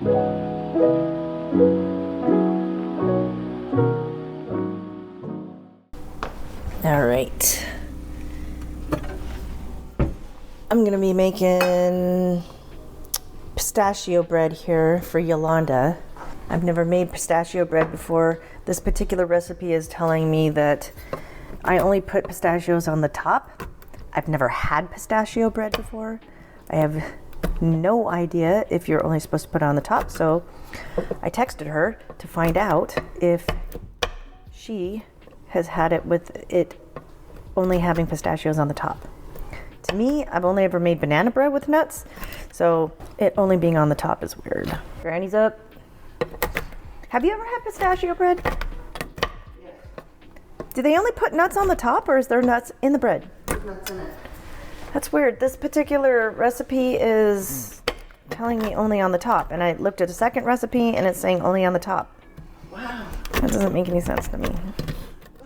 All right. I'm gonna be making pistachio bread here for Yolanda. I've never made pistachio bread before. This particular recipe is telling me that I only put pistachios on the top. I've never had pistachio bread before. I have no idea if you're only supposed to put it on the top, so I texted her to find out if she has had it with it only having pistachios on the top. To me, I've only ever made banana bread with nuts, so it only being on the top is weird. Granny's up. Have you ever had pistachio bread? Yes. Do they only put nuts on the top, or is there nuts in the bread? Nuts in it. That's weird. This particular recipe is telling me only on the top, and I looked at a second recipe and it's saying only on the top. Wow. That doesn't make any sense to me.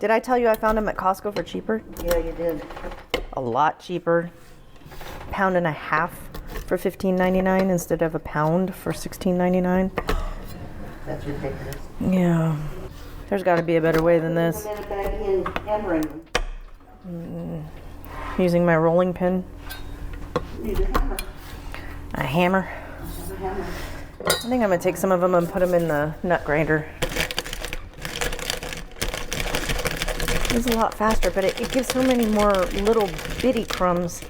Did I tell you I found them at Costco for cheaper? Yeah, you did. A lot cheaper. £1.50 for $15.99 instead of a pound for $16.99. That's ridiculous. Yeah. There's got to be a better way than this. Put them in a baggie and hammering them. Using my rolling pin. You need a hammer. A hammer. Have a hammer. I think I'm going to take some of them and put them in the nut grinder. It's a lot faster, but it gives so many more little bitty crumbs.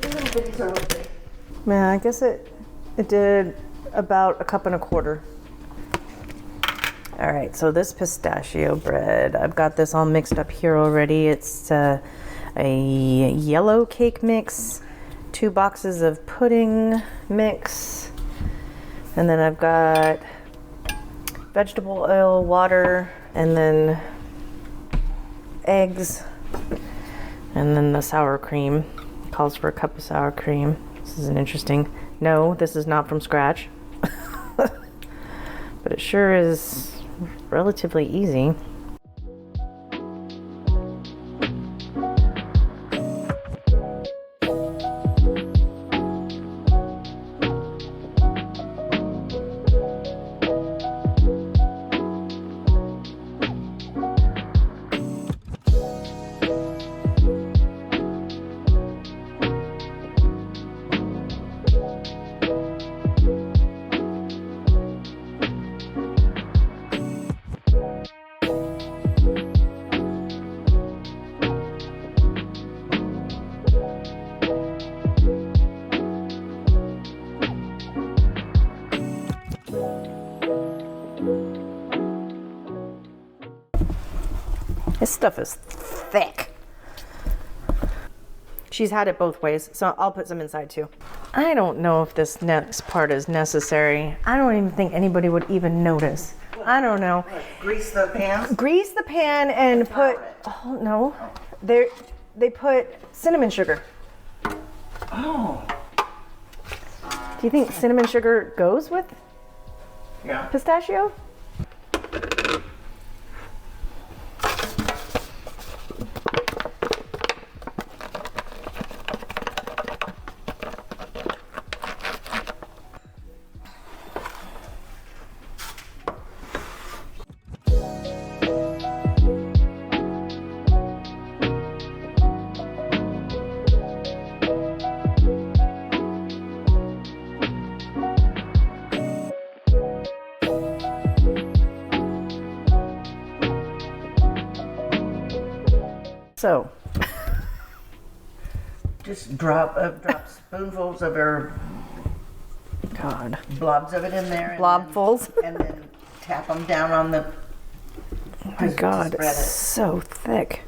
The little bitties are okay. Yeah, I guess it did about 1.25 cups. All right, so this pistachio bread, I've got this all mixed up here already. It's a yellow cake mix, 2 boxes of pudding mix, and then I've got vegetable oil, water, and then eggs, and then the sour cream. Calls for a cup of sour cream. This is an interesting. No, this is not from scratch, but it sure is relatively easy. This stuff is thick. She's had it both ways, so I'll put some inside too. I don't know if this next part is necessary. I don't even think anybody would even notice. I don't know. What, grease the pan? Grease the pan and put, oh no, they put cinnamon sugar. Oh. Do you think cinnamon sugar goes with Yeah. pistachio? So, Just drop spoonfuls of her God, blobs of it in there. And blobfuls. Then, and then tap them down on the. Oh my God, spread it's it. so thick.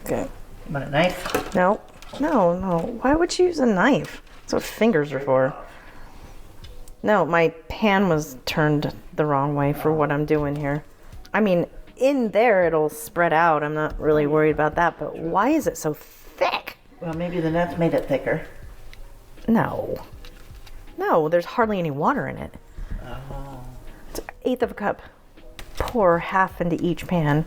Okay. Want a knife? No. Why would you use a knife? That's what fingers are for. No, my pan was turned the wrong way for what I'm doing here. I mean, in there it'll spread out. I'm not really worried about that, but why is it so thick? Well, maybe the nuts made it thicker. No, there's hardly any water in it. Oh. It's 1/8 cup. Pour half into each pan.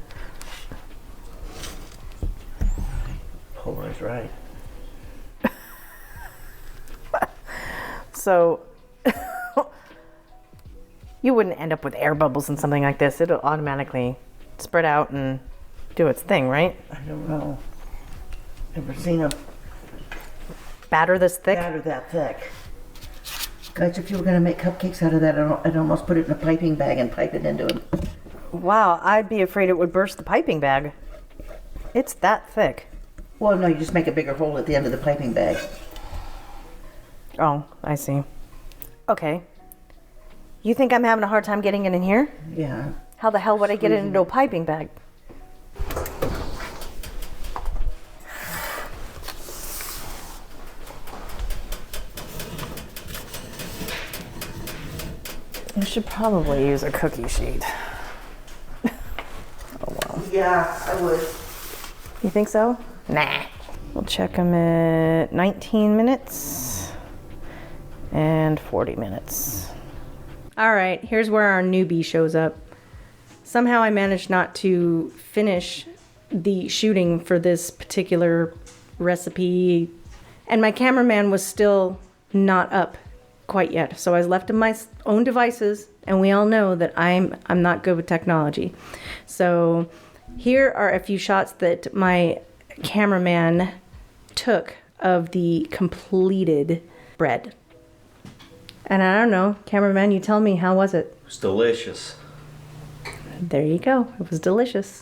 Pour is right. So you wouldn't end up with air bubbles and something like this. It'll automatically spread out and do its thing, right? I don't know. Never seen a Batter this thick? batter that thick. Guys, if you were gonna make cupcakes out of that, I'd almost put it in a piping bag and pipe it into it. Wow, I'd be afraid it would burst the piping bag. It's that thick. Well, no, you just make a bigger hole at the end of the piping bag. Oh, I see. Okay. You think I'm having a hard time getting it in here? Yeah. How the hell would I get it into a piping bag? I should probably use a cookie sheet. Oh well. Yeah, I would. You think so? Nah. We'll check them at 19 minutes and 40 minutes. All right, here's where our newbie shows up. Somehow I managed not to finish the shooting for this particular recipe, and my cameraman was still not up quite yet. So I was left to my own devices, and we all know that I'm not good with technology. So here are a few shots that my cameraman took of the completed bread. And I don't know, cameraman, you tell me, how was it? It's delicious. There you go. It was delicious.